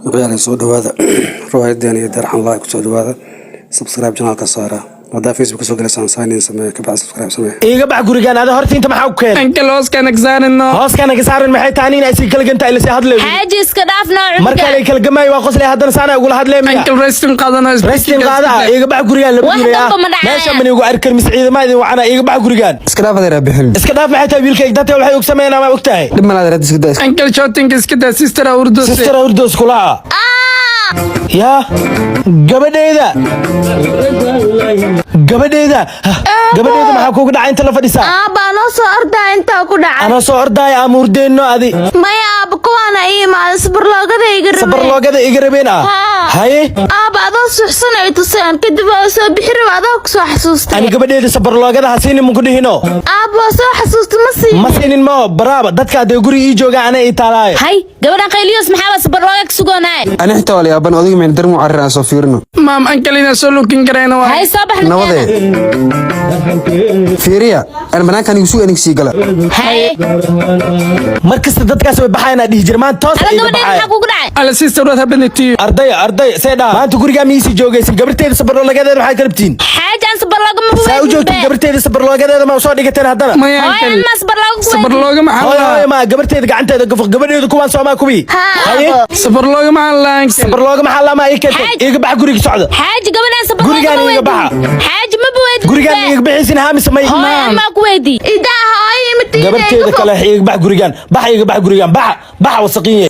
ويعني سود هذا رواية دينية درحان لايك سود هذا سبسكرايب جنال كسارة ودا فيسبوك سوق لسان ساينين سميه كبع سبسكرايب سميه إيجا بع جورجان هذا هرتي أنت محاوك كين أنكل هوس كانك زار إنه هوس كانك زار المحي تانين أسي كل جنتا اللي سيهاد لي حاجز كدافنا مركا لي كل جماعي واقص لي هذا نسانا يقول هاد لي مية أنكل ريستين قادنا ريستين قادا إيجا بع جورجان لبنيا ماشي من يقول أركل مسعيد ما يدي وعنا إيجا بع جورجان اسكداف هذا ربي حلم اسكداف محي تبيل كيك داتي ولا حيوك سمينا ما وقتها لما لا رد اسكداف أنكل شوتينج اسكدا سيستر أوردوس سيستر أوردوس كلها يا gabadheeda maxaa kugu dhacay inta la fadhisaa aaba noo soo ordaa inta ku dhacay ana soo ordaay amuurdeenno adi maya aaba kuwana iimaan sabarloogada iga rabeen haye aaba adoo suxsan ay tusaan kadib oo soo bixir adoo ku soo xasuustay ani gabadheeda sabarloogada hasiin mu ku dhihino aaba soo xasuustay ma siinin ma baraaba dadka ay guri ii jooga ana ii taalaayo hay gabadhan qayliyos maxaa sabarlooga ku sugoonay أنا حتى ولا يابن أوديك من درمو عرّا صفيرنا مام أنكل إنا سولوكين كرينا واحد هاي صباح نوضي فيريا أنا بنان كان يسوق إنك سيجلا هاي markasta dadkaas way baxayna dhih jirmaan toos ay gabadhan maxaa kugu dhacay على سيستر وات هبنتي arday seeda maanta guriga miisi joogaysan gabarteeda sabarloogadeeda maxay galabtiin xaajan sabarlooga ma saa u joogtay gabarteeda sabarloogadeeda ma soo dhigateen haddana ما يا hooyan أنكل ma sabarlooga صبر لوجا مع hooyo ma gabarteeda gacanteeda gafaq gabadheedu kuwaan soomaa kubi haye صبر لوجا مع الله أنكل sabarlooga maxaa lama ii keentay iga bax guriga socda xaaji gabadhan sabarlooga gurigaan iga baxa xaaji ma buweyd gurigaan iga bixisin hamis may hooyan ma ku weydii idaa hooyo imtiyay gabarteeda kale iga bax gurigaan bax iga bax gurigaan bax wasaqiye